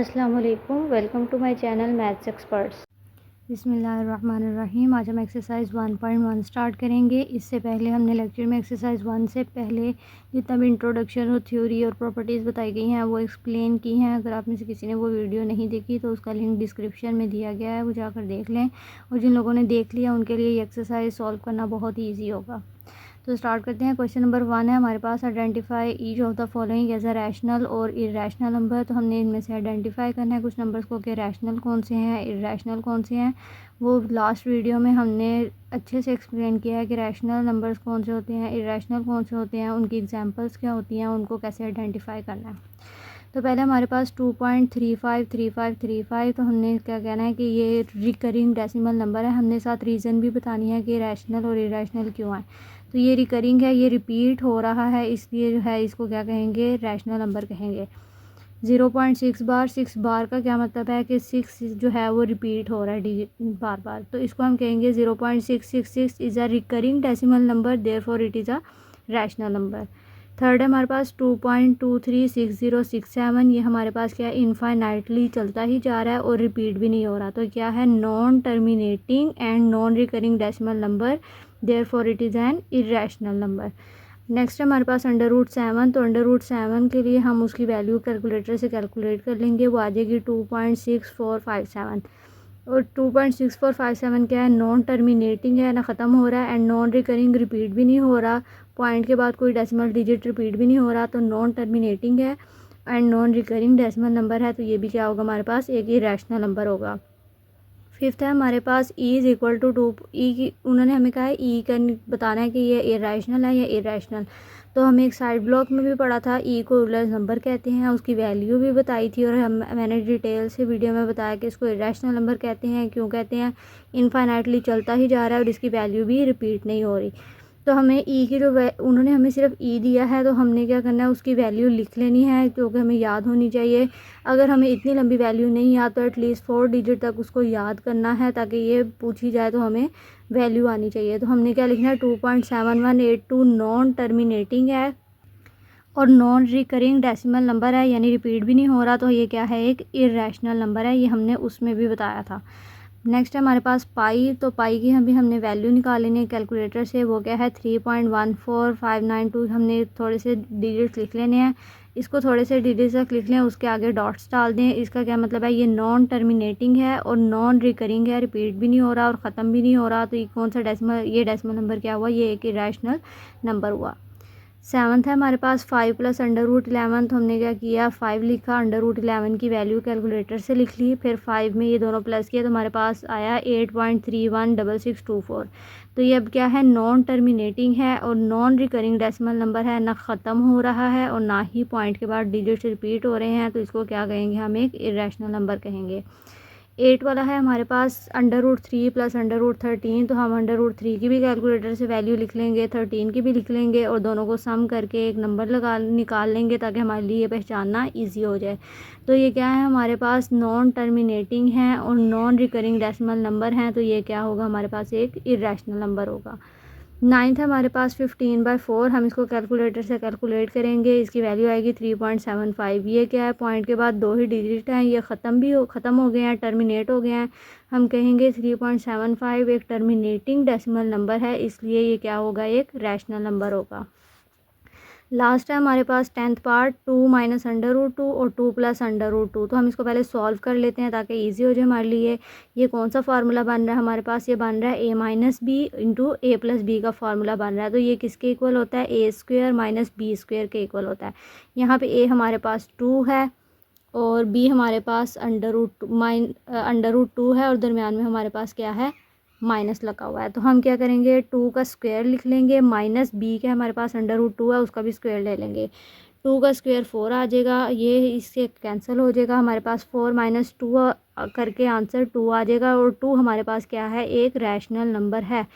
अस्सलाम वालेकुम, welcome to my channel maths experts. बिस्मिल्लाहिर्रहमानिर्रहीम। आज हम एक्सरसाइज 1.1 स्टार्ट करेंगे। इससे पहले हमने लेक्चर में एक्सरसाइज 1 से पहले जितना भी इंट्रोडक्शन और थ्योरी और प्रॉपर्टीज़ बताई गई हैं वो एक्सप्लेन की हैं। अगर आप में से किसी ने वो वीडियो नहीं देखी तो उसका लिंक डिस्क्रिप्शन में दिया गया है, वो जाकर देख लें। और जिन लोगों ने देख लिया उनके लिए ये एक्सरसाइज सॉल्व करना बहुत ही ईजी होगा। तो स्टार्ट करते हैं। क्वेश्चन नंबर 1 है हमारे पास, identify each of the following as a rational और इरेशनल नंबर। तो हमने इनमें से आइडेंटिफाई करना है कुछ नंबर्स को कि रैशनल कौन से हैं, इरेशनल कौन से हैं। वो लास्ट वीडियो में हमने अच्छे से एक्सप्लेन किया है कि रैशनल नंबर्स कौन से होते हैं, इरेशनल कौन से होते हैं, उनकी एग्जांपल्स क्या होती हैं, उनको कैसे आइडेंटिफाई करना है। तो पहले हमारे पास 2.353535, तो हमने क्या कहना है कि ये रिकरिंग डेसिमल नंबर है। हमने साथ रीज़न भी बतानी है कि रैशनल और इरेशनल क्यों है। तो ये रिकरिंग है, ये रिपीट हो रहा है, इसलिए जो है इसको क्या कहेंगे, रैशनल नंबर कहेंगे। 0.6 बार, 6 बार का क्या मतलब है कि 6 जो है वो रिपीट हो रहा है डिजिट बार बार, तो इसको हम कहेंगे 0.666 is a recurring decimal number, therefore it is a rational number. Third है हमारे पास 2.236067, ये हमारे पास क्या है, इनफाइनाइटली चलता ही जा रहा है और रिपीट भी नहीं हो रहा, तो क्या है, non terminating and non recurring decimal number, therefore it is an irrational number. Next है हमारे पास √7, तो √7 के लिए हम उसकी वैल्यू कैलकुलेटर से कैलकुलेट कर लेंगे, वो आ जाएगी 2.6457। और 2.6457 क्या है, नॉन टर्मिनेटिंग है, ना ख़त्म हो रहा है, एंड नॉन रिकरिंग, रिपीट भी नहीं हो रहा, पॉइंट के बाद कोई डेसिमल डिजिट रिपीट भी नहीं हो रहा, तो नॉन टर्मिनेटिंग है and non recurring decimal number है, तो ये भी क्या होगा, हमारे पास एक इरेशनल नंबर होगा। फिफ्थ है हमारे पास e इज़ इक्वल टू 2, ई की उन्होंने हमें कहा है ई का बताना है कि ये इरेशनल है या इरेशनल। तो हमें एक साइड ब्लॉक में भी पढ़ा था, ई को रूलर नंबर कहते हैं, उसकी वैल्यू भी बताई थी, और मैंने डिटेल से वीडियो में बताया कि इसको इरेशनल नंबर कहते हैं। क्यों कहते हैं, इनफाइनाइटली चलता ही जा रहा है और इसकी वैल्यू भी रिपीट नहीं हो रही। तो हमें ई की जो उन्होंने हमें सिर्फ ई दिया है, तो हमने क्या करना है, उसकी वैल्यू लिख लेनी है, जो कि हमें याद होनी चाहिए। अगर हमें इतनी लंबी वैल्यू नहीं याद तो एटलीस्ट 4 डिजिट तक उसको याद करना है, ताकि ये पूछी जाए तो हमें वैल्यू आनी चाहिए। तो हमने क्या लिखना है, 2.7182 नॉन टर्मिनेटिंग है और नॉन रिकरिंग डेसिमल नंबर है, यानी रिपीट भी नहीं हो रहा, तो ये क्या है, एक इरेशनल नंबर है, ये हमने उसमें भी बताया था। नेक्स्ट है हमारे पास पाई, तो पाई की हमने वैल्यू निकाल लेनी है कैलकुलेटर से, वो क्या है 3.14592। हमने थोड़े से डिजिट्स लिख लेने हैं, इसको थोड़े से डिजिट्स तक लिख लें, उसके आगे डॉट्स डाल दें। इसका क्या मतलब है, ये नॉन टर्मिनेटिंग है और नॉन रिकरिंग है, रिपीट भी नहीं हो रहा और ख़त्म भी नहीं हो रहा, तो ये कौन सा डेसिमल, ये डेसिमल नंबर क्या हुआ, ये एक इरेशनल नंबर हुआ। सेवन्थ है हमारे पास 5 + √11, तो हमने क्या किया, 5 लिखा, √11 की वैल्यू कैलकुलेटर से लिख ली, फिर 5 में ये दोनों प्लस किया, तो हमारे पास आया 8.316624। तो ये अब क्या है, नॉन टर्मिनेटिंग है और नॉन रिकरिंग डेसिमल नंबर है, ना ख़त्म हो रहा है और ना ही पॉइंट के बाद डिजिट्स रिपीट हो रहे हैं, तो इसको क्या कहेंगे, हम एक इरेशनल नंबर कहेंगे। 8 वाला है हमारे पास √3 + √13, तो हम √3 की भी कैलकुलेटर से वैल्यू लिख लेंगे, 13 की भी लिख लेंगे और दोनों को सम करके एक नंबर निकाल लेंगे, ताकि हमारे लिए ये पहचानना इजी हो जाए। तो ये क्या है, हमारे पास नॉन टर्मिनेटिंग है और नॉन रिकरिंग डेसिमल नंबर हैं, तो ये क्या होगा, हमारे पास एक इरेशनल नंबर होगा। नाइन्थ है हमारे पास 15/4, हम इसको कैलकुलेटर से कैलकुलेट करेंगे, इसकी वैल्यू आएगी 3.75। ये क्या है, पॉइंट के बाद 2 ही डिजिट हैं, ये ख़त्म हो गए हैं, टर्मिनेट हो गए हैं, हम कहेंगे 3.75 एक टर्मिनेटिंग डेसिमल नंबर है, इसलिए ये क्या होगा, एक रैशनल नंबर होगा। लास्ट है हमारे पास 10th पार्ट, 2 - √2 और 2 + √2, तो हम इसको पहले सॉल्व कर लेते हैं ताकि इजी हो जाए हमारे लिए। ये कौन सा फार्मूला बन रहा है हमारे पास, ये बन रहा है a - b × a + b का फार्मूला बन रहा है, तो ये किसके इक्वल होता है, a² - b² के इक्वल होता है। यहाँ पे a हमारे पास 2 है और b हमारे पास √2 है और दरमियान में हमारे पास क्या है, माइनस लगा हुआ है, तो हम क्या करेंगे, 2 का स्क्वायर लिख लेंगे, माइनस b के हमारे पास √2 है, उसका भी स्क्वायर ले लेंगे, 2 का स्क्वायर 4 आ जाएगा, ये इससे कैंसिल हो जाएगा, हमारे पास 4 - 2 करके आंसर 2 आ जाएगा, और 2 हमारे पास क्या है, एक रैशनल नंबर है।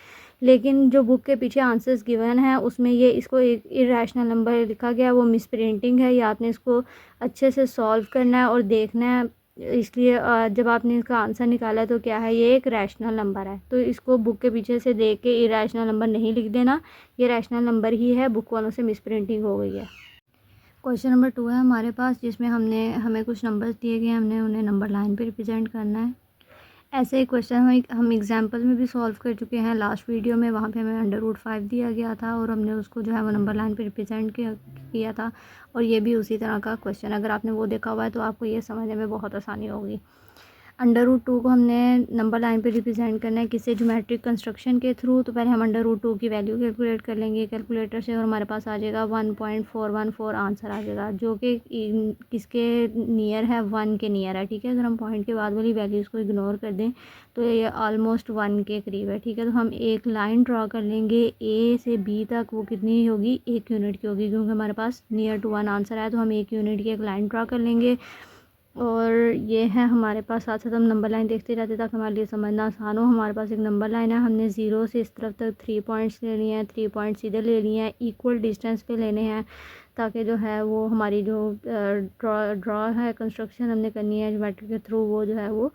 लेकिन जो बुक के पीछे आंसर्स गिवन है उसमें ये इसको एक इरेशनल नंबर लिखा गया, वो मिस प्रिंटिंग है, या आपने इसको अच्छे से सॉल्व करना है और देखना है, इसलिए जब आपने इसका आंसर निकाला तो क्या है, ये एक रैशनल नंबर है, तो इसको बुक के पीछे से देख के इरेशनल नंबर नहीं लिख देना, ये रैशनल नंबर ही है, बुक वालों से मिस प्रिंटिंग हो गई है। क्वेश्चन नंबर 2 है हमारे पास, जिसमें हमें कुछ नंबर्स दिए गए हैं, हमने उन्हें नंबर लाइन पे रिप्रेजेंट करना है। ऐसे ही क्वेश्चन हम एग्जांपल में भी सॉल्व कर चुके हैं लास्ट वीडियो में। वहाँ पे हमें √5 दिया गया था और हमने उसको जो है वो नंबर लाइन पे रिप्रेजेंट किया था। और ये भी उसी तरह का क्वेश्चन, अगर आपने वो देखा हुआ है तो आपको ये समझने में बहुत आसानी होगी। √2 को हमने नंबर लाइन पे रिप्रेजेंट करना है किसी ज्योमेट्रिक कंस्ट्रक्शन के थ्रू। तो पहले हम √2 की वैल्यू कैलकुलेट कर लेंगे कैलकुलेटर से, और हमारे पास आ जाएगा 1.414 आंसर आ जाएगा, जो कि किसके नियर है, 1 के नियर है। ठीक है, अगर हम पॉइंट के बाद वाली वैल्यूज़ को इग्नोर कर दें तो ये ऑलमोस्ट 1 के करीब है। ठीक है, तो हम एक लाइन ड्रा कर लेंगे ए से बी तक, वो कितनी होगी, 1 यूनिट की होगी, क्योंकि हमारे पास नियर टू 1 आंसर है। तो हम 1 यूनिट की एक लाइन ड्रा कर लेंगे। और ये है हमारे पास, साथ साथ हम नंबर लाइन देखते रहते ताकि हमारे लिए समझना आसान हो। हमारे पास एक नंबर लाइन है, हमने 0 से इस तरफ तक 3 पॉइंट्स ले लिए हैं, 3 पॉइंट्स सीधे ले लिए हैं, इक्वल डिस्टेंस पे लेने हैं, ताकि जो है वो हमारी जो ड्रॉ है, कंस्ट्रक्शन हमने करनी है ज्योमेट्री के थ्रू, वो जो है वो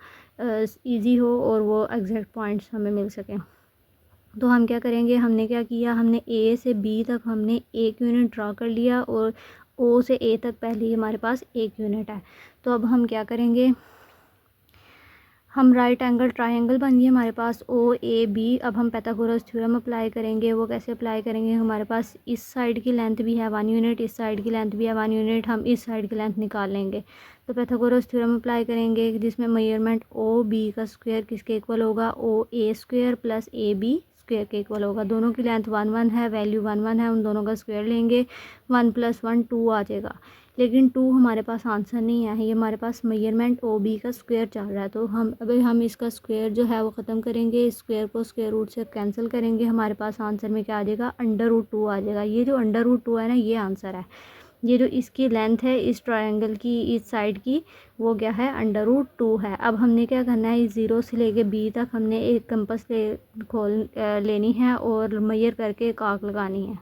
ईजी हो और वो एग्जैक्ट पॉइंट्स हमें मिल सकें। तो हम क्या करेंगे, हमने क्या किया, हमने ए से बी तक हमने 1 यूनिट ड्रा कर लिया, और ओ से ए तक पहले ही हमारे पास 1 यूनिट है। तो अब हम क्या करेंगे, हम राइट एंगल ट्रायंगल बन गई हमारे पास OAB। अब हम पाइथागोरस थ्योरम अप्लाई करेंगे। वो कैसे अप्लाई करेंगे, हमारे पास इस साइड की लेंथ भी है 1 यूनिट, इस साइड की लेंथ भी है 1 यूनिट, हम इस साइड की लेंथ निकाल लेंगे। तो पाइथागोरस थ्योरम अप्लाई करेंगे, जिसमें मेजरमेंट OB का स्क्वायर किसके इक्वल होगा, OA square plus AB square के इक्वल होगा। दोनों की लेंथ 1 1 है, वैल्यू 1 1 है, उन दोनों का स्क्वायर लेंगे, 1 + 1 2 आ जाएगा। लेकिन 2 हमारे पास आंसर नहीं है, ये हमारे पास मेजरमेंट OB का स्क्वायर चल रहा है। तो हम इसका स्क्वायर जो है वो ख़त्म करेंगे, स्क्वायर को स्क्वायर रूट से कैंसिल करेंगे, हमारे पास आंसर में क्या आ जाएगा, √2 आ जाएगा। ये जो √2 है ना, ये आंसर है। ये जो इसकी लेंथ है इस ट्रायंगल की, इस साइड की, वो क्या है, √2 है। अब हमने क्या करना है, इस 0 से लेके B तक हमने एक कंपास लेनी है और मेजर करके एक आर्क लगानी है।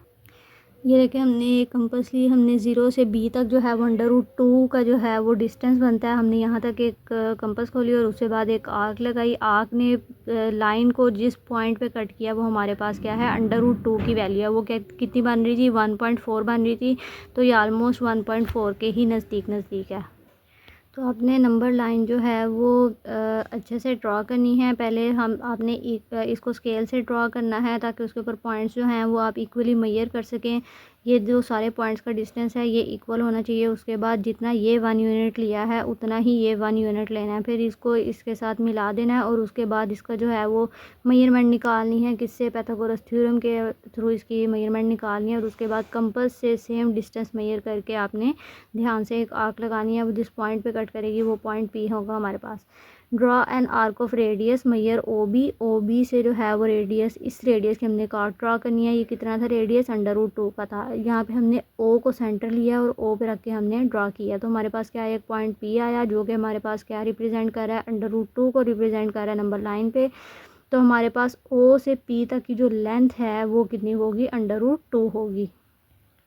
ये देखिए, हमने एक कंपास ली, हमने 0 से B तक जो है वो √2 का जो है वो डिस्टेंस बनता है। हमने यहाँ तक एक कंपास खोली और उसके बाद एक आर्क लगाई। आर्क ने लाइन को जिस पॉइंट पे कट किया वो हमारे पास क्या है, √2 की वैल्यू है। वो क्या कितनी बन रही थी, 1.4 बन रही थी। तो ये ऑलमोस्ट 1.4 के ही नज़दीक है। तो आपने नंबर लाइन जो है वो अच्छे से ड्रॉ करनी है। पहले आपने इसको स्केल से ड्रॉ करना है, ताकि उसके ऊपर पॉइंट्स जो हैं वो आप इक्वली मेजर कर सकें। ये जो सारे पॉइंट्स का डिस्टेंस है ये इक्वल होना चाहिए। उसके बाद जितना ये 1 यूनिट लिया है उतना ही ये 1 यूनिट लेना है, फिर इसको इसके साथ मिला देना है, और उसके बाद इसका जो है वो मेजरमेंट निकालनी है, किससे, पाइथागोरस थ्योरम के थ्रू इसकी मेजरमेंट निकालनी है। और उसके बाद कंपास से सेम डिस्टेंस मेजर करके आपने ध्यान से एक आर्क लगानी है। अब जिस पॉइंट पे कट करेगी वो पॉइंट P होगा हमारे पास। Draw an arc of radius measure OB से जो है वो रेडियस, इस रेडियस की हमने एक आर्क ड्रॉ करनी है। ये कितना था रेडियस, √2 का था। यहाँ पे हमने O को सेंटर लिया और O पे रख के हमने ड्रॉ किया। तो हमारे पास क्या है, एक पॉइंट P आया, जो कि हमारे पास क्या रिप्रेजेंट कर रहा है, √2 को रिप्रेजेंट कर रहा है नंबर लाइन पे। तो हमारे पास O से P तक की जो लेंथ है वो कितनी होगी, √2 होगी।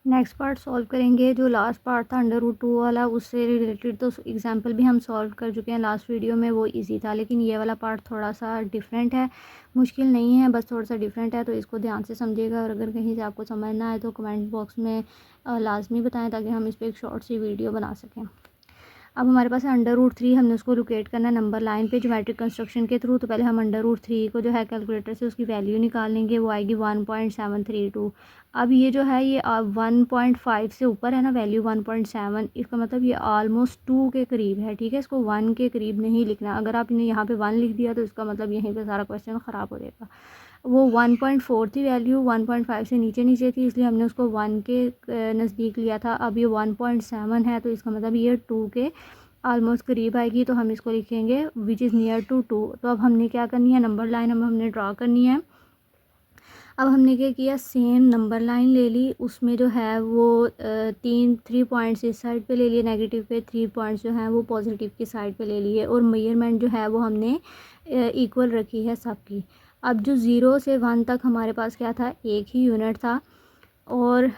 नेक्स्ट पार्ट सॉल्व करेंगे। जो लास्ट पार्ट था √2 वाला, उससे रिलेटेड तो एग्जांपल भी हम सॉल्व कर चुके हैं लास्ट वीडियो में, वो इजी था। लेकिन ये वाला पार्ट थोड़ा सा डिफरेंट है, मुश्किल नहीं है, बस थोड़ा सा डिफरेंट है। तो इसको ध्यान से समझिएगा, और अगर कहीं से आपको समझ ना आए तो कमेंट बॉक्स में लाजमी बताएं, ताकि हम इस पर एक शॉर्ट सी वीडियो बना सकें। अब हमारे पास है √3, हमने उसको लोकेट करना है नंबर लाइन पे ज्योमेट्रिक कंस्ट्रक्शन के थ्रू। तो पहले हम √3 को जो है कैलकुलेटर से उसकी वैल्यू निकाल लेंगे, वो आएगी 1.732। अब ये जो है ये 1.5 से ऊपर है ना वैल्यू, 1.7, इसका मतलब ये ऑलमोस्ट 2 के करीब है। ठीक है, इसको 1 के करीब नहीं लिखना। अगर आपने यहाँ पे 1 लिख दिया तो इसका मतलब यहीं पे सारा क्वेश्चन ख़राब हो जाएगा। वो 1.4 थी वैल्यू, 1.5 से नीचे थी, इसलिए हमने उसको 1 के नज़दीक लिया था। अब ये 1.7 है, तो इसका मतलब ये 2 के ऑलमोस्ट करीब आएगी। तो हम इसको लिखेंगे विच इज़ नियर टू 2। तो अब हमने क्या करनी है, नंबर लाइन हमने ड्रॉ करनी है। अब हमने क्या किया, सेम नंबर लाइन ले ली, उसमें जो है वो 3 पॉइंट्स इस साइड पे ले लिए नेगेटिव पे, 3 पॉइंट्स जो हैं वो पॉजिटिव की साइड पे ले लिए, और मेजरमेंट जो है वो हमने इक्वल रखी है सबकी। अब जो 0 से 1 तक हमारे पास क्या था, एक ही यूनिट था। और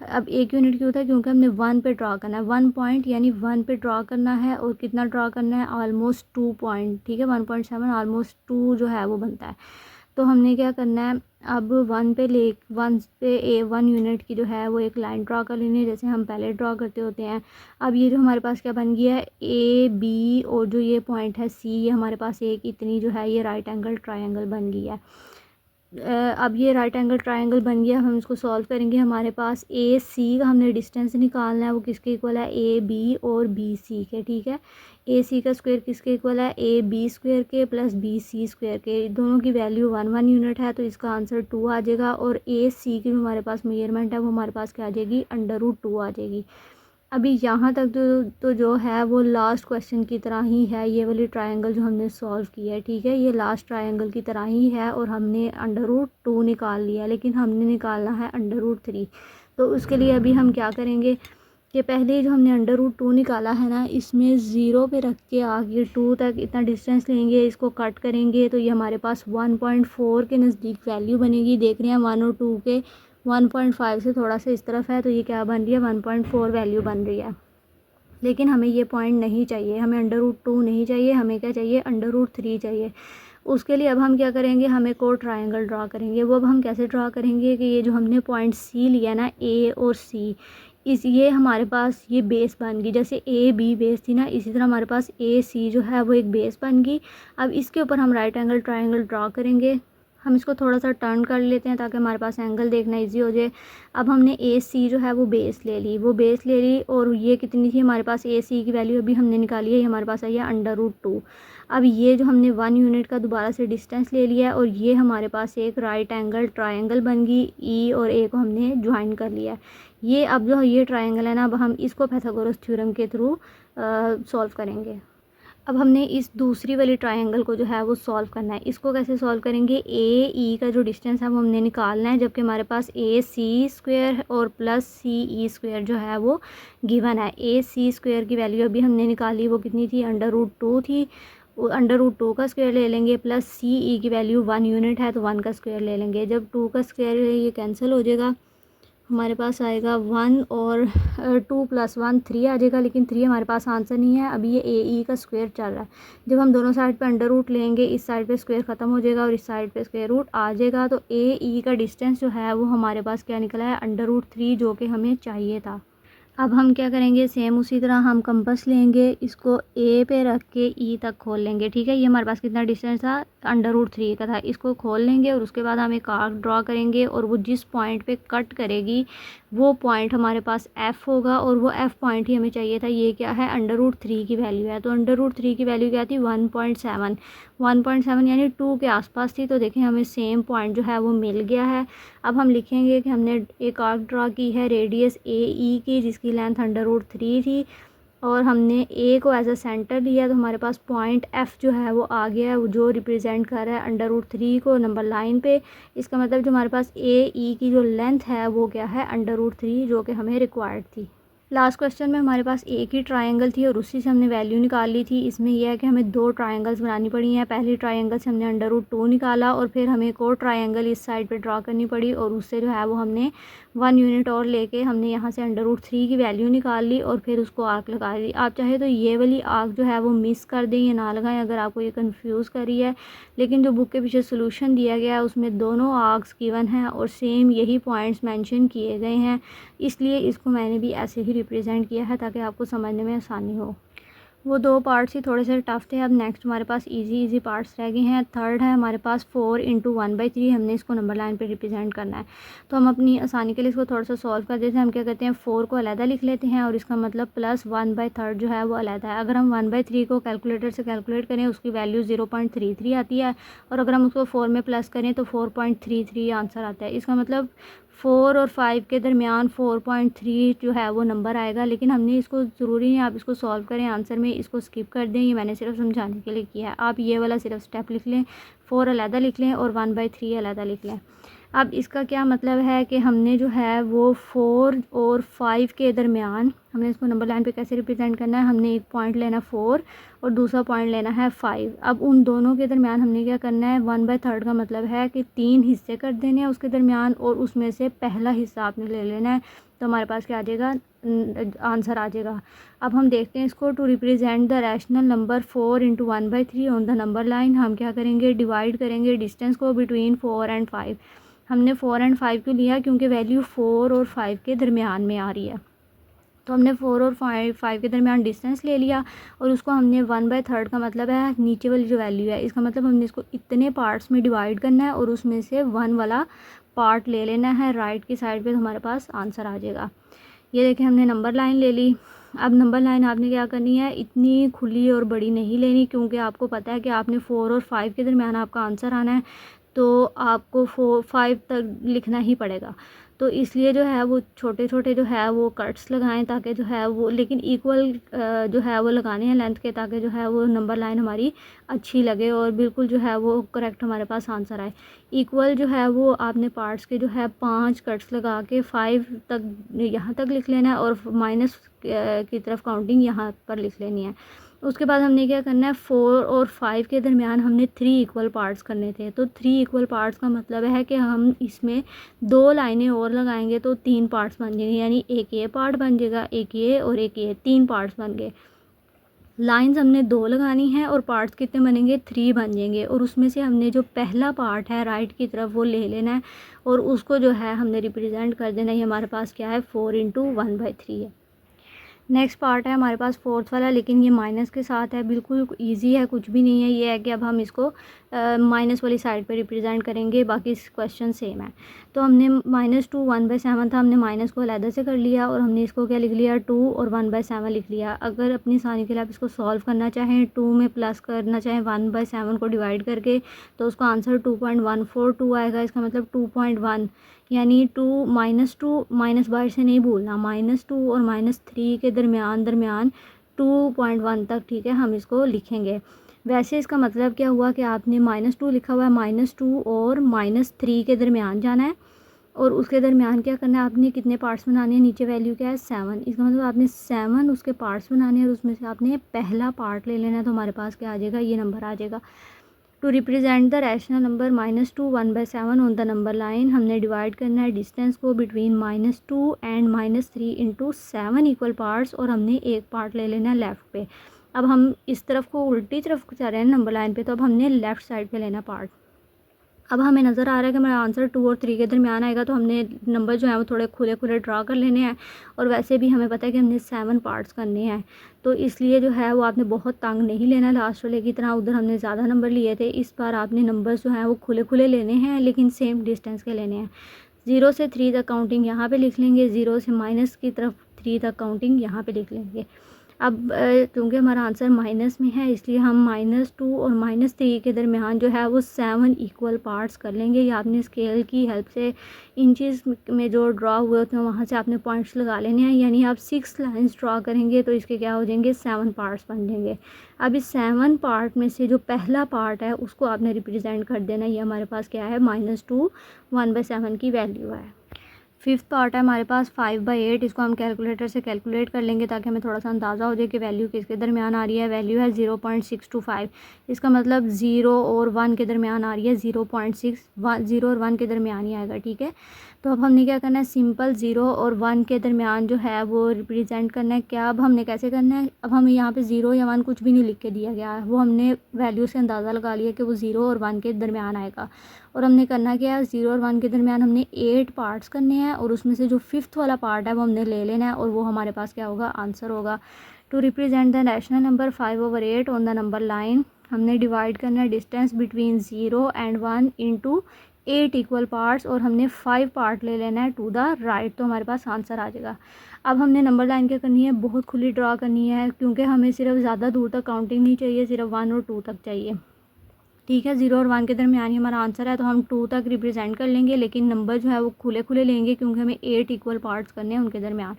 अब 1 यूनिट क्यों था, क्योंकि हमने 1 पे ड्रॉ करना है, 1 पॉइंट यानी 1 पे ड्रॉ करना है। और कितना ड्रॉ करना है, ऑलमोस्ट 2 पॉइंट। ठीक है, 1.7 ऑलमोस्ट 2 जो है वो बनता है। तो हमने क्या करना है, अब 1 यूनिट की जो है वो एक लाइन ड्रा कर लेनी है, जैसे हम पहले ड्रा करते होते हैं। अब ये जो हमारे पास क्या बन गया है, ए बी और जो ये पॉइंट है सी, ये हमारे पास एक इतनी जो है ये राइट एंगल ट्रायंगल बन गई है। अब ये राइट एंगल ट्रायंगल बन गया, हम इसको सॉल्व करेंगे। हमारे पास ए सी का हमने डिस्टेंस निकालना है, वो किसके इक्वल है, ए बी और बी सी के, ठीक है। ए सी का स्क्वायर किसके इक्वल है, ए बी स्क्वायर के प्लस बी सी स्क्वायर के, दोनों की वैल्यू 1 यूनिट है, तो इसका आंसर 2 आ जाएगा। और ए सी की जो हमारे पास मेजरमेंट है वो हमारे पास क्या आ जाएगी, √2 आ जाएगी। अभी यहाँ तक जो है वो लास्ट क्वेश्चन की तरह ही है, ये वाली ट्रायंगल जो हमने सॉल्व की है, ठीक है, ये लास्ट ट्रायंगल की तरह ही है और हमने √2 निकाल लिया, लेकिन हमने निकालना है √3। तो उसके लिए अभी हम क्या करेंगे कि पहले जो हमने √2 निकाला है ना, इसमें 0 पे रख के आगे 2 तक इतना डिस्टेंस लेंगे, इसको कट करेंगे तो ये हमारे पास 1.4 के नज़दीक वैल्यू बनेगी। देख रहे हैं 1 और 2 के 1.5 से थोड़ा सा इस तरफ है, तो ये क्या बन रही है, 1.4 वैल्यू बन रही है। लेकिन हमें ये पॉइंट नहीं चाहिए, हमें √2 नहीं चाहिए, हमें क्या चाहिए, √3 चाहिए। उसके लिए अब हम क्या करेंगे, हम एक और ट्रायंगल ड्रा करेंगे। वो अब हम कैसे ड्रा करेंगे कि ये जो हमने पॉइंट सी लिया ना, ए और सी, ये हमारे पास ये बेस बन गई, जैसे ए बी बेस थी ना, इसी तरह हमारे पास ए सी जो है वो एक बेस बन गई। अब इसके ऊपर हम राइट एंगल ट्रायंगल ड्रा करेंगे। हम इसको थोड़ा सा टर्न कर लेते हैं ताकि हमारे पास एंगल देखना इजी हो जाए। अब हमने ए सी जो है वो बेस ले ली, और ये कितनी थी हमारे पास, ए सी की वैल्यू अभी हमने निकाली है, ये हमारे पास आई है √2। अब ये जो हमने 1 यूनिट का दोबारा से डिस्टेंस ले लिया है, और ये हमारे पास एक राइट एंगल ट्रायंगल बन गई, ई और ए को हमने ज्वाइन कर लिया है। ये अब जो ये ट्रायंगल है ना, अब हम इसको पाइथागोरस थ्योरम के थ्रू सॉल्व करेंगे। अब हमने इस दूसरी वाली ट्रायंगल को जो है वो सॉल्व करना है। इसको कैसे सॉल्व करेंगे, ए ई का जो डिस्टेंस है वो हमने निकालना है, जबकि हमारे पास ए सी स्क्वायर और प्लस सी ई स्क्वायर जो है वो गिवन है। ए सी स्क्वायर की वैल्यू अभी हमने निकाली, वो कितनी थी, √2 थी। √2 का स्क्वायर ले लेंगे, प्लस सी ई की वैल्यू 1 यूनिट है तो 1 का स्क्वायर ले लेंगे। जब 2 का स्क्वायर ये कैंसिल हो जाएगा, हमारे पास आएगा 1 और 2 + 1 3 आ जाएगा, लेकिन 3 हमारे पास आंसर नहीं है। अभी ये ए ई का स्क्वायर चल रहा है। जब हम दोनों साइड पे √, लेंगे, इस साइड पे स्क्वायर ख़त्म हो जाएगा और इस साइड पे स्क्वायर रूट आ जाएगा, तो ए ई का डिस्टेंस जो है वो हमारे पास क्या निकला है, √3, जो कि हमें चाहिए था। अब हम क्या करेंगे, सेम उसी तरह हम कंपास लेंगे, इसको ए पे रख के ई तक खोल लेंगे, ठीक है। ये हमारे पास कितना डिस्टेंस था, √3 का था। इसको खोल लेंगे और उसके बाद हम एक आर्क ड्रा करेंगे, और वो जिस पॉइंट पे कट करेगी वो पॉइंट हमारे पास एफ़ होगा, और वो एफ़ पॉइंट ही हमें चाहिए था। ये क्या है, √3 की वैल्यू है, तो √3 की वैल्यू क्या थी, 1.7 यानी 2 के आसपास थी। तो देखें हमें सेम पॉइंट जो है वो मिल गया है। अब हम लिखेंगे कि हमने एक आर्क ड्रा की है रेडियस ए ई की, जिसकी लेंथ √3 थी, और हमने ए को एज अ सेंटर लिया, तो हमारे पास पॉइंट एफ़ जो है वो आ गया है, वो जो रिप्रेजेंट कर रहा है √3 को नंबर लाइन पे। इसका मतलब जो हमारे पास ए ई की जो लेंथ है वो क्या है, √3, जो कि हमें रिक्वायर्ड थी। लास्ट क्वेश्चन में हमारे पास एक ही ट्रायंगल थी और उसी से हमने वैल्यू निकाल ली थी। इसमें यह है कि हमें 2 ट्रायंगल्स बनानी पड़ी हैं। पहली ट्रायंगल से हमने √2 निकाला, और फिर हमें एक और ट्रायंगल इस साइड पे ड्रा करनी पड़ी, और उससे जो है वो हमने 1 यूनिट और लेके हमने यहाँ से √3 की वैल्यू निकाल ली, और फिर उसको आर्क लगा दी। आप चाहे तो ये वाली आर्क जो है वो मिस कर दें या ना लगाएं, अगर आपको ये कंफ्यूज कर रही है। लेकिन जो बुक के पीछे सोल्यूशन दिया गया है उसमें दोनों आर्क्स गिवन हैं और सेम यही पॉइंट्स मेंशन किए गए हैं, इसलिए इसको मैंने भी ऐसे ही रिप्रेजेंट किया है ताकि आपको समझने में आसानी हो। वो 2 पार्ट्स ही थोड़े से टफ थे। अब नेक्स्ट हमारे पास इजी पार्ट्स रह गए हैं। थर्ड है हमारे पास 4 × 1/3, हमने इसको नंबर लाइन पे रिप्रेजेंट करना है। तो हम अपनी आसानी के लिए इसको थोड़ा सा सॉल्व कर देते हैं। हम क्या करते हैं, 4 को अलहदा लिख लेते हैं, और इसका मतलब प्लस 1/3 जो है वो अलहदा है। अगर हम 1/3 को कैलकुलेटर से कैलकुलेट करें, उसकी वैल्यू 0.33 आती है, और अगर हम उसको 4 में प्लस करें तो 4.33 आंसर आता है। इसका मतलब 4 और 5 के दरमियान 4.3 जो है वो नंबर आएगा। लेकिन हमने इसको ज़रूरी नहीं आप इसको सॉल्व करें आंसर में, इसको स्किप कर दें, ये मैंने सिर्फ समझाने के लिए किया है। आप ये वाला सिर्फ स्टेप लिख लें, 4 अलहदा लिख लें और 1/3 अलहदा लिख लें। अब इसका क्या मतलब है कि हमने जो है वो 4 और 5 के दरमियान हमने इसको नंबर लाइन पे कैसे रिप्रेजेंट करना है, हमने एक पॉइंट लेना 4 और दूसरा पॉइंट लेना है 5। अब उन दोनों के दरमियान हमने क्या करना है, 1/3 का मतलब है कि 3 हिस्से कर देने हैं उसके दरमियान और उसमें से पहला हिस्सा आपने ले लेना है, तो हमारे पास क्या आ जाएगा, आंसर आ जाएगा। अब हम देखते हैं इसको, to represent the rational number 4 × 1/3 on the number line, हम क्या करेंगे, डिवाइड करेंगे डिस्टेंस को बिटवीन 4 एंड 5। हमने 4 एंड 5 क्यों लिया, क्योंकि वैल्यू 4 और 5 के दरमियान में आ रही है, तो हमने 4 और 5 के दरमियान डिस्टेंस ले लिया और उसको हमने 1/3 का मतलब है नीचे वाली जो वैल्यू है, इसका मतलब हमने इसको इतने पार्ट्स में डिवाइड करना है और उसमें से 1 वाला पार्ट ले लेना है राइट की साइड पे, तो हमारे पास आंसर आ जाएगा। ये देखें हमने नंबर लाइन ले ली। अब नंबर लाइन आपने क्या करनी है, इतनी खुली और बड़ी नहीं लेनी, क्योंकि आपको पता है कि आपने 4 और 5 के दरमियान आपका आंसर आना है, तो आपको 5 तक लिखना ही पड़ेगा। तो इसलिए जो है वो छोटे छोटे जो है वो कट्स लगाएं, ताकि जो है वो, लेकिन इक्वल जो है वो लगाने हैं लेंथ के, ताकि जो है वो नंबर लाइन हमारी अच्छी लगे और बिल्कुल जो है वो करेक्ट हमारे पास आंसर आए। इक्वल जो है वो आपने पार्ट्स के जो है 5 कट्स लगा के 5 तक यहाँ तक लिख लेना है और माइनस की तरफ काउंटिंग यहाँ पर लिख लेनी है। उसके बाद हमने क्या करना है, 4 और 5 के दरमियान हमने 3 इक्वल पार्ट्स करने थे, तो 3 इक्वल पार्ट्स का मतलब है कि हम इसमें 2 लाइनें और लगाएंगे तो 3 पार्ट्स बन जाएंगे, यानी एक ये पार्ट बन जाएगा, एक ये और एक ये, 3 पार्ट्स बन गए। लाइंस हमने 2 लगानी है और पार्ट्स कितने बनेंगे, 3 बन जाएंगे, और उसमें से हमने जो पहला पार्ट है राइट की तरफ वो ले लेना है और उसको जो है हमने रिप्रेजेंट कर देना है। ये हमारे पास क्या है, 4 × 1/3 है। नेक्स्ट पार्ट है हमारे पास 4th वाला, लेकिन ये माइनस के साथ है, बिल्कुल इजी है, कुछ भी नहीं है। ये है कि अब हम इसको माइनस वाली साइड पे रिप्रेजेंट करेंगे, बाकी क्वेश्चन सेम है। तो हमने -2 1/7 था, हमने माइनस को अलग से कर लिया और हमने इसको क्या लिख लिया, 2 और 1/7 लिख लिया। अगर अपनी आसानी के लिए आप इसको सॉल्व करना चाहें, 2 में प्लस करना चाहें 1/7 को डिवाइड करके, तो उसका आंसर 2.142 आएगा। इसका मतलब 2.1, यानी 2 माइनस बाहर से नहीं भूलना, -2 और -3 के दरमियान 2.1 तक, ठीक है, हम इसको लिखेंगे। वैसे इसका मतलब क्या हुआ कि आपने -2 लिखा हुआ है, -2 और -3 के दरमियान जाना है और उसके दरमियान क्या करना है, आपने कितने पार्ट्स बनाने हैं, नीचे वैल्यू क्या है 7, इसका मतलब आपने 7 उसके पार्ट्स बनाने हैं और उसमें से आपने पहला पार्ट ले लेना है, तो हमारे पास क्या आ जाएगा, ये नंबर आ जाएगा। To represent the rational number -2 1/7 on the number line, हमने डिवाइड करना है डिस्टेंस को between -2 and -3 into 7 equal parts और हमने एक पार्ट ले लेना है लेफ़्ट पे। अब हम इस तरफ को उल्टी तरफ जा रहे हैं नंबर लाइन पे, तो अब हमने लेफ़्ट साइड पे लेना पार्ट। अब हमें नज़र आ रहा है कि मेरा आंसर 2 और 3 के दरमियान आएगा, तो हमने नंबर जो है वो थोड़े खुले खुले ड्रा कर लेने हैं और वैसे भी हमें पता है कि हमने 7 पार्ट्स करने हैं, तो इसलिए जो है वो आपने बहुत तंग नहीं लेना लास्ट वाले की तरह। उधर हमने ज़्यादा नंबर लिए थे, इस बार आपने नंबर्स जो हैं वो खुले खुले लेने हैं, लेकिन सेम डिस्टेंस के लेने हैं। 0 से 3 तक काउंटिंग यहाँ पर लिख लेंगे, 0 से माइनस की तरफ 3 तक काउंटिंग यहाँ पर लिख लेंगे। अब क्योंकि हमारा आंसर माइनस में है, इसलिए हम -2 और -3 के दरमियान जो है वो 7 इक्वल पार्ट्स कर लेंगे। या आपने स्केल की हेल्प से इंचेस में जो ड्रा हुए होते हैं वहाँ से आपने पॉइंट्स लगा लेने हैं, यानी आप 6 लाइंस ड्रा करेंगे तो इसके क्या हो जाएंगे, 7 पार्ट्स बन जाएंगे। अब इस 7 पार्ट में से जो पहला पार्ट है उसको आपने रिप्रेजेंट कर देना। ये हमारे पास क्या है, -2 1/7 की वैल्यू है। 5th पार्ट है हमारे पास 5/8, इसको हम कैलकुलेटर से कैलकुलेट कर लेंगे ताकि हमें थोड़ा सा अंदाज़ा हो जाए कि वैल्यू किसके दरमियान आ रही है। वैल्यू है 0.625, इसका मतलब 0 और 1 के दरमियान आ रही है, 0 और 1 के दरमियान ही आएगा, ठीक है। तो अब हमने क्या करना है, सिंपल 0 और 1 के दरमियान जो है वो रिप्रेजेंट करना है। क्या अब हमने कैसे करना है, अब हमें यहाँ पे 0 या 1 कुछ भी नहीं लिख के दिया गया है, वो हमने वैल्यू से अंदाज़ा लगा लिया कि वो 0 और 1 के दरमियान आएगा। और हमने करना क्या है, 0 और 1 के दरमियान हमने 8 पार्ट्स करने हैं और उसमें से जो 5th वाला पार्ट है वो हमने ले लेना है और वो हमारे पास क्या होगा, आंसर होगा। To represent the rational number 5/8 on the number line, हमने डिवाइड करना है distance between 0 and 1 into 8 equal parts और हमने 5 पार्ट ले लेना है टू द राइट, तो हमारे पास आंसर आ जाएगा। अब हमने नंबर लाइन क्या करनी है, बहुत खुली ड्रा करनी है, क्योंकि हमें सिर्फ ज़्यादा दूर तक काउंटिंग नहीं चाहिए, सिर्फ 1 और 2 तक चाहिए, ठीक है। 0 और 1 के दरमियान ही हमारा आंसर है, तो हम 2 तक रिप्रेजेंट कर लेंगे, लेकिन नंबर जो है वो खुले खुले लेंगे क्योंकि हमें 8 इक्वल पार्ट्स करने हैं उनके दरमियान,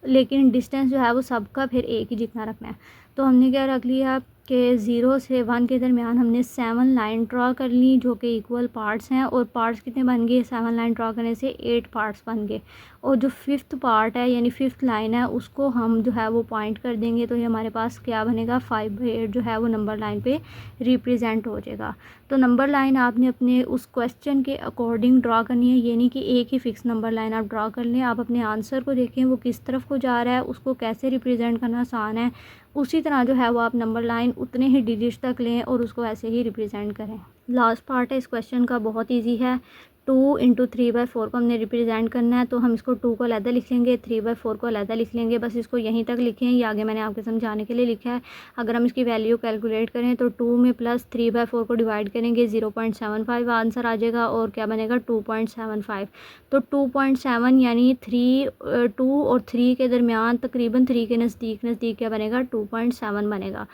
लेकिन डिस्टेंस जो है वो सबका फिर एक ही जितना रखना है। तो हमने क्या रख लिया, कि 0 से 1 के दरमियान हमने 7 लाइन ड्रा कर ली जो कि इक्वल पार्ट्स हैं, और पार्ट्स कितने बन गए, 7 लाइन ड्रा करने से 8 पार्ट्स बन गए। और जो 5th पार्ट है यानी 5th लाइन है उसको हम जो है वो पॉइंट कर देंगे, तो ये हमारे पास क्या बनेगा, 5/8 जो है वो नंबर लाइन पे रिप्रेजेंट हो जाएगा। तो नंबर लाइन आपने अपने उस क्वेश्चन के अकॉर्डिंग ड्रा करनी है, ये नहीं कि एक ही फिक्स नंबर लाइन आप ड्रा कर लें। आप अपने आंसर को देखें वो किस तरफ को जा रहा है, उसको कैसे रिप्रेजेंट करना आसान है, उसी तरह जो है वो आप नंबर लाइन उतने ही डिजिट्स तक लें और उसको ऐसे ही रिप्रेजेंट करें। लास्ट पार्ट है इस क्वेश्चन का, बहुत इजी है। 2 × 3/4 को हमने रिप्रेजेंट करना है, तो हम इसको 2 को अलहदा लिख लेंगे, 3/4 को अलहदा लिख लेंगे। बस इसको यहीं तक लिखें, ये आगे मैंने आपके समझाने के लिए लिखा है। अगर हम इसकी वैल्यू कैलकुलेट करें तो 2 में प्लस 3/4 को डिवाइड करेंगे 0.75 आंसर आ जाएगा, और क्या बनेगा 2.75। तो 2.7 यानी 2 और 3 के दरमियान तकरीबन 3 के नज़दीक क्या बनेगा, 2.7 बनेगा।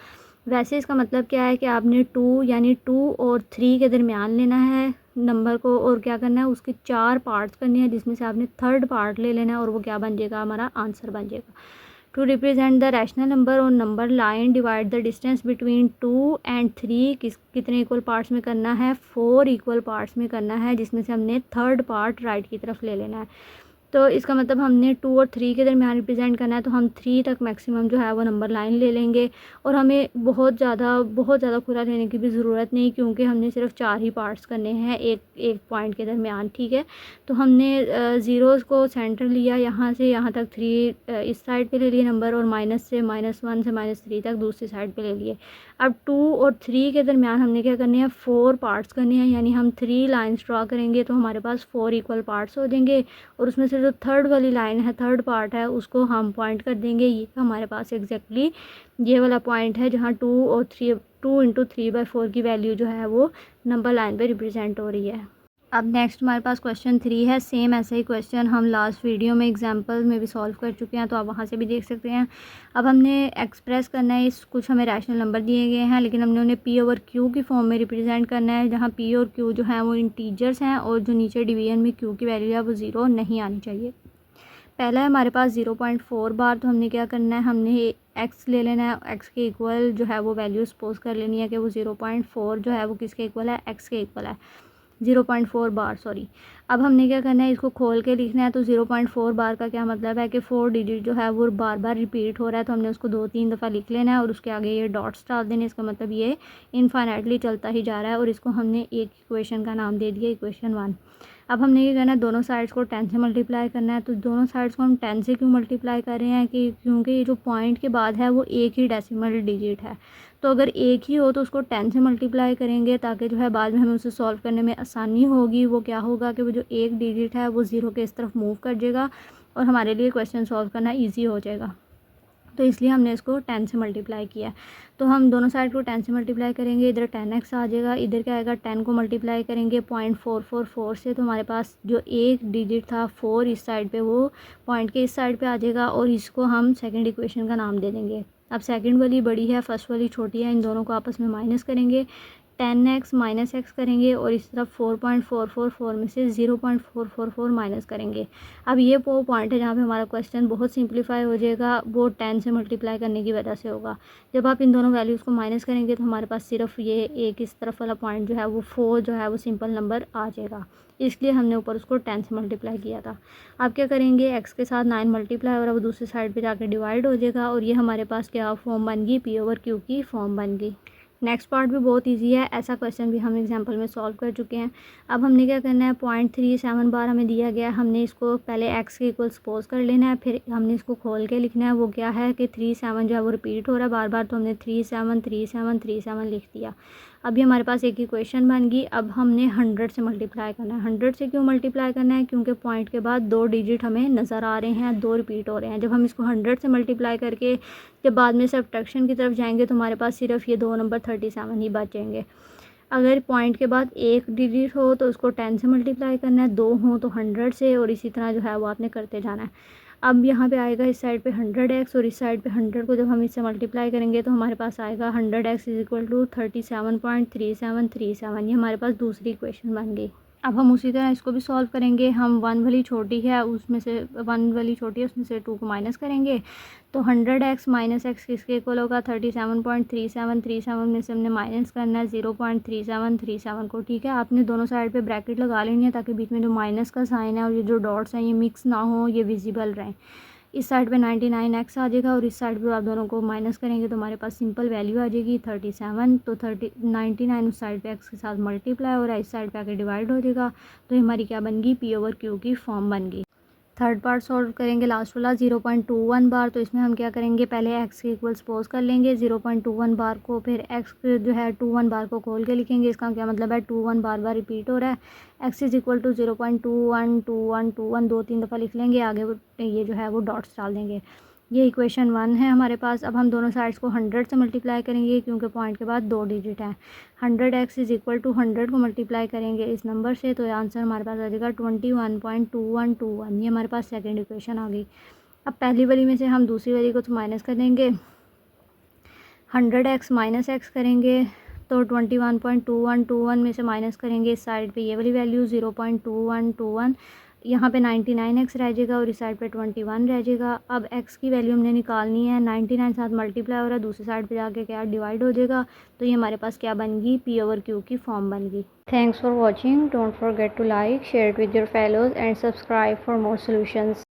वैसे इसका मतलब क्या है कि आपने 2 यानी 2 और 3 के दरमियान लेना है नंबर को, और क्या करना है उसके 4 पार्ट्स करने हैं, जिसमें से आपने 3rd पार्ट ले लेना है, और वो क्या बन जाएगा, हमारा आंसर बन जाएगा। To represent the rational number और number line divide the distance between 2 and 3 कितने इक्वल पार्ट्स में करना है, 4 इक्वल पार्ट्स में करना है, जिसमें से हमने 3rd पार्ट राइट की तरफ ले लेना है। तो इसका मतलब हमने 2 और 3 के दरमियान रिप्रेजेंट करना है, तो हम 3 तक मैक्सिमम जो है वो नंबर लाइन ले लेंगे। और हमें बहुत ज़्यादा खुला लेने की भी ज़रूरत नहीं, क्योंकि हमने सिर्फ 4 ही पार्ट्स करने हैं एक पॉइंट के दरमियान, ठीक है। तो हमने ज़ीरोज़ को सेंटर लिया, यहाँ से यहाँ तक 3 इस साइड पे ले लिए नंबर, और -1 से -3 तक दूसरी साइड पे ले लिए। अब 2 और 3 के दरमियान हमने क्या करने हैं, 4 पार्ट्स करने हैं, यानी हम 3 लाइन्स ड्रा करेंगे, तो हमारे पास 4 इक्वल पार्ट्स हो जाएंगे, और उसमें से जो 3rd वाली लाइन है, 3rd पार्ट है, उसको हम पॉइंट कर देंगे। ये हमारे पास एग्जैक्टली ये वाला पॉइंट है जहाँ 2 × 3/4 की वैल्यू जो है वो नंबर लाइन पे रिप्रेजेंट हो रही है। अब नेक्स्ट हमारे पास क्वेश्चन 3 है। सेम ऐसा ही क्वेश्चन हम लास्ट वीडियो में एग्जांपल में भी सॉल्व कर चुके हैं, तो आप वहाँ से भी देख सकते हैं। अब हमने एक्सप्रेस करना है, कुछ हमें रैशनल नंबर दिए गए हैं, लेकिन हमने उन्हें P/Q की फॉर्म में रिप्रेजेंट करना है, जहाँ P और Q जो हैं वो इंटीजर्स हैं, और जो नीचे डिवीजन में Q की वैल्यू है वो 0 नहीं आनी चाहिए। पहला है हमारे पास 0.4 बार, तो हमने क्या करना है, हमने x ले लेना है, x के इक्वल जो है वो वैल्यू सपोज कर लेनी है कि वो 0.4 जो है वो किसके इक्वल है, x के इक्वल है, 0.4 बार सॉरी। अब हमने क्या करना है, इसको खोल के लिखना है। तो 0.4 बार का क्या मतलब है कि 4 डिजिट जो है वो बार बार रिपीट हो रहा है, तो हमने उसको 2-3 दफ़ा लिख लेना है, और उसके आगे ये डॉट्स डाल देने। इसका मतलब ये इनफाइनाइटली चलता ही जा रहा है, और इसको हमने एक इक्वेशन का नाम दे दिया, इक्वेशन 1। अब हमने ये करना है, दोनों साइड्स को 10 से मल्टीप्लाई करना है। तो दोनों साइड्स को हम 10 से क्यों मल्टीप्लाई कर रहे हैं, कि क्योंकि ये जो पॉइंट के बाद है वो एक ही डेसिमल डिजिट है, तो अगर एक ही हो तो उसको 10 से मल्टीप्लाई करेंगे, ताकि जो है बाद में हमें उसे सॉल्व करने में आसानी होगी। वो क्या होगा कि वो जो एक डिजिट है वो 0 के इस तरफ मूव कर जाएगा, और हमारे लिए क्वेश्चन सॉल्व करना ईजी हो जाएगा। तो इसलिए हमने इसको 10 से मल्टीप्लाई किया। तो हम दोनों साइड को 10 से मल्टीप्लाई करेंगे, इधर 10x आ जाएगा, इधर क्या आएगा, 10 को मल्टीप्लाई करेंगे 0.444 से, तो हमारे पास जो एक डिजिट था 4 इस साइड पे वो पॉइंट के इस साइड पे आ जाएगा, और इसको हम सेकंड इक्वेशन का नाम दे देंगे। अब सेकंड वाली बड़ी है, फर्स्ट वाली छोटी है, इन दोनों को आपस में माइनस करेंगे, 10x - x करेंगे, और इस तरफ 4.444 में से 0.444 माइनस करेंगे। अब ये वो पॉइंट है जहाँ पे हमारा क्वेश्चन बहुत सिंप्लीफाई हो जाएगा, वो 10 से मल्टीप्लाई करने की वजह से होगा। जब आप इन दोनों वैल्यूज़ को माइनस करेंगे तो हमारे पास सिर्फ ये एक इस तरफ वाला पॉइंट जो है वो 4 जो है वो सिंपल नंबर आ जाएगा, इसलिए हमने ऊपर उसको 10 से मल्टीप्लाई किया था। अब क्या करेंगे, x के साथ 9 मल्टीप्लाई, और अब दूसरी साइड पे जाकर डिवाइड हो जाएगा, और ये हमारे पास क्या फॉर्म बन गई, P/Q की फॉर्म बन गई। नेक्स्ट पार्ट भी बहुत इजी है, ऐसा क्वेश्चन भी हम एग्जांपल में सॉल्व कर चुके हैं। अब हमने क्या करना है, 0.37 बार हमें दिया गया, हमने इसको पहले x के इक्वल सपोज कर लेना है, फिर हमने इसको खोल के लिखना है। वो क्या है कि 37 जो है वो रिपीट हो रहा है बार बार, तो हमने 37 लिख दिया। अभी हमारे पास एक इक्वेशन बन गई। अब हमने 100 से मल्टीप्लाई करना है। 100 से क्यों मल्टीप्लाई करना है, क्योंकि पॉइंट के बाद 2 डिजिट हमें नज़र आ रहे हैं, 2 रिपीट हो रहे हैं। जब हम इसको 100 से मल्टीप्लाई करके जब बाद में सब्ट्रैक्शन की तरफ जाएंगे तो हमारे पास सिर्फ ये 2 नंबर 37 ही बचेंगे। अगर पॉइंट के बाद एक डिजिट हो तो उसको 10 से मल्टीप्लाई करना है, 2 हो तो 100 से, और इसी तरह जो है वो आपने करते जाना है। अब यहाँ पे आएगा इस साइड पे 100x, और इस साइड पे 100 को जब हम इससे मल्टीप्लाई करेंगे तो हमारे पास आएगा 100x = 37.3737। ये हमारे पास दूसरी इक्वेशन बन गई। अब हम उसी तरह इसको भी सॉल्व करेंगे। हम 1 वाली छोटी है उसमें से 1 वाली छोटी है उसमें से 2 को माइनस करेंगे तो 100x माइनस एक्स किसके इक्वल होगा 37.3737 में से हमने माइनस करना है 0.3737 को। ठीक है, आपने दोनों साइड पे ब्रैकेट लगा लेनी है ताकि बीच में जो माइनस का साइन है और ये जो डॉट्स हैं ये मिक्स ना हो, ये विजिबल रहें। इस साइड पे 99x आ जाएगा और इस साइड पे आप दोनों को माइनस करेंगे तो हमारे पास सिंपल वैल्यू आ जाएगी 37। तो 99 उस साइड पे x के साथ मल्टीप्लाई हो रहा है, इस साइड पे आके डिवाइड हो जाएगा। तो ये हमारी क्या बन गई, p/q की फॉर्म बन गई। थर्ड पार्ट सॉल्व करेंगे लास्ट वाला 0.21 बार। तो इसमें हम क्या करेंगे, पहले x के इक्वल सपोज कर लेंगे 0.21 बार को, फिर x जो है 21 बार को खोल के लिखेंगे। इसका क्या मतलब है, 21 बार बार रिपीट हो रहा है। x इज इक्वल टू 0.212121 2-3 दफ़ा लिख लेंगे, आगे ये जो है वो डॉट्स डाल देंगे। ये इक्वेशन 1 है हमारे पास। अब हम दोनों साइड्स को 100 से मल्टीप्लाई करेंगे क्योंकि पॉइंट के बाद 2 डिजिट हैं। 100x इज़ इक्वल टू 100 को मल्टीप्लाई करेंगे इस नंबर से तो आंसर हमारे पास आ जाएगा 21.2121। ये हमारे पास सेकंड इक्वेशन आ गई। अब पहली वाली में से हम दूसरी वाली को तो माइनस कर देंगे, 100x माइनस एक्स करेंगे तो 21.2121 में से माइनस करेंगे इस साइड पे ये वाली वैल्यू 0.2121, यहाँ पे 99x रह जाएगा और इस साइड पे 21 रह जाएगा। अब x की वैल्यू हमने निकालनी है, 99 साथ मल्टीप्लाई हो रहा है, दूसरी साइड पे जाके क्या डिवाइड हो जाएगा। तो ये हमारे पास क्या बन गई, p/q की फॉर्म बन गई। Thanks for watching, don't forget to like share it with your fellows and subscribe for more solutions.